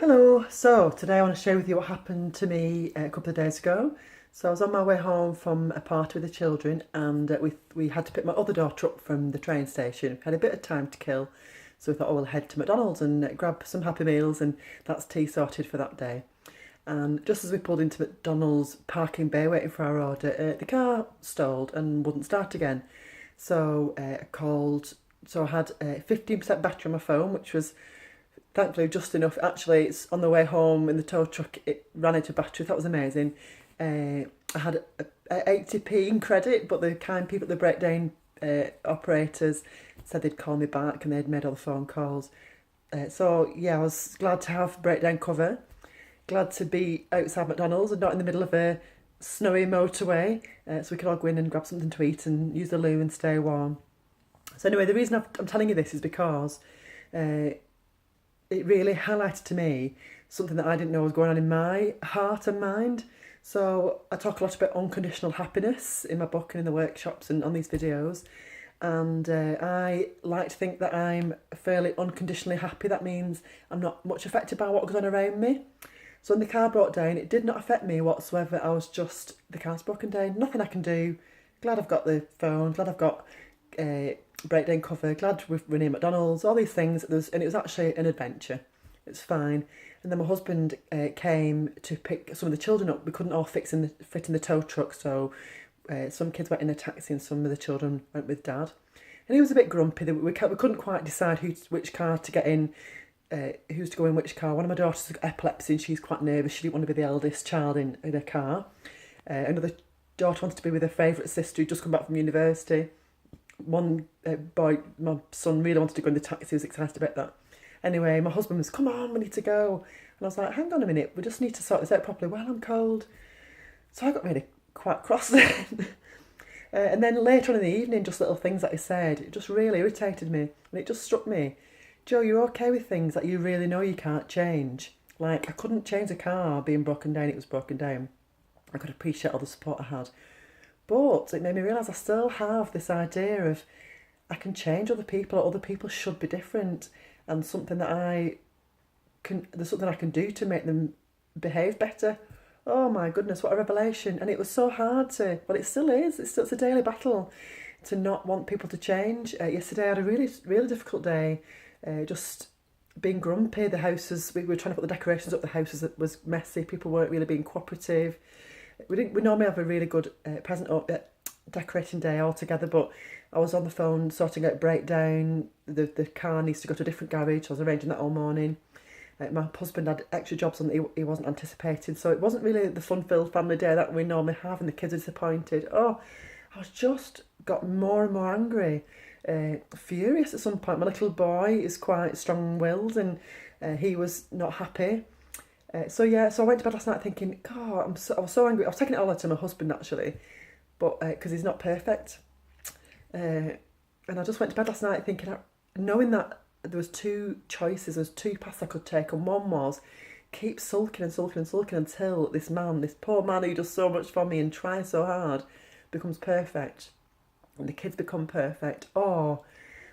Hello, so today I want to share with you what happened to me a couple of days ago. So I was on my way home from a party with the children and we had to pick my other daughter up from the train station. We had a bit of time to kill, so we thought, oh, we'll head to McDonald's and grab some Happy Meals, and that's tea sorted for that day. And just as we pulled into McDonald's parking bay waiting for our order, the car stalled and wouldn't start again. So I called, so I had a 15% battery on my phone, which was thankfully just enough. Actually, it's on the way home in the tow truck, it ran into battery. That was amazing. I had a 80p in credit, but the kind people at the breakdown operators said they'd call me back and they'd made all the phone calls. So yeah, I was glad to have breakdown cover. Glad to be outside McDonald's and not in the middle of a snowy motorway, so we could all go in and grab something to eat and use the loo and stay warm. So anyway, the reason I'm telling you this is because uh, it really highlighted to me something that I didn't know was going on in my heart and mind. So I talk a lot about unconditional happiness in my book and in the workshops and on these videos. And I like to think that I'm fairly unconditionally happy. That means I'm not much affected by what goes on around me. So when the car broke down, it did not affect me whatsoever. I was just, the car's broken down, nothing I can do. Glad I've got the phone, glad I've got uh, breakdown cover, glad we're near McDonald's, all these things. And it was actually an adventure. It's fine. And then my husband came to pick some of the children up. We couldn't all fit in the tow truck, so some kids went in a taxi and some of the children went with Dad. And he was a bit grumpy. We couldn't quite decide which car to get in, who's to go in which car. One of my daughters has got epilepsy and she's quite nervous. She didn't want to be the eldest child in a car. Another daughter wanted to be with her favourite sister who'd just come back from university. One boy, my son, really wanted to go in the taxi. He was excited about that. Anyway, my husband was, come on, we need to go. And I was like, hang on a minute, we just need to sort this out properly. Well, I'm cold. So I got really quite cross then. And then later on in the evening, just little things that he said, it just really irritated me. And it just struck me, Joe, you're okay with things that you really know you can't change. Like, I couldn't change a car being broken down, it was broken down. I could appreciate all the support I had. But it made me realise I still have this idea of I can change other people, or other people should be different, and there's something I can do to make them behave better. Oh my goodness, what a revelation. And it was so hard well, it still is, it's a daily battle to not want people to change. Yesterday I had a really, really difficult day, just being grumpy. We were trying to put the decorations up, the house was messy, people weren't really being cooperative. We normally have a really good decorating day all together, but I was on the phone sorting out breakdown. The car needs to go to a different garage. I was arranging that all morning. My husband had extra jobs on that he wasn't anticipating, so it wasn't really the fun-filled family day that we normally have, and the kids are disappointed. Oh, I was just got more and more angry, furious at some point. My little boy is quite strong-willed, and he was not happy. So I went to bed last night thinking, God, I was so angry. I was taking it all out to my husband actually, but because he's not perfect. And I just went to bed last night thinking, knowing that there was two choices, there was two paths I could take, and one was keep sulking and sulking and sulking until this poor man who does so much for me and tries so hard, becomes perfect, and the kids become perfect, or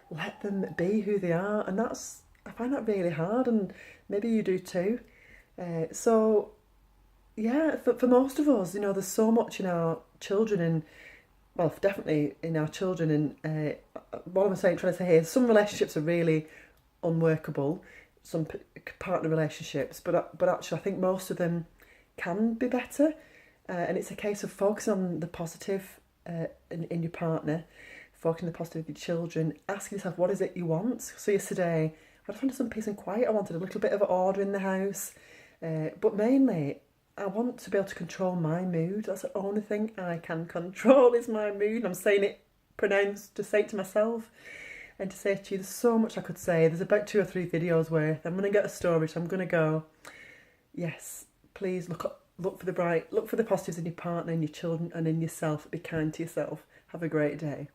let them be who they are. And I find that really hard, and maybe you do too. So yeah, for most of us, there's so much in our children, and well, definitely in our children. And what I'm trying to say here, some relationships are really unworkable, some partner relationships, but actually I think most of them can be better. And it's a case of focusing on the positive in your partner, focusing on the positive with your children, asking yourself, what is it you want? So yesterday, I just wanted some peace and quiet. I wanted a little bit of order in the house. But mainly, I want to be able to control my mood. That's the only thing I can control is my mood. I'm saying it pronounced to say it to myself and to say to you. There's so much I could say. There's about 2 or 3 videos worth. I'm going to get a story, so I'm going to go, yes, please look for the positives in your partner, in your children, and in yourself. Be kind to yourself. Have a great day.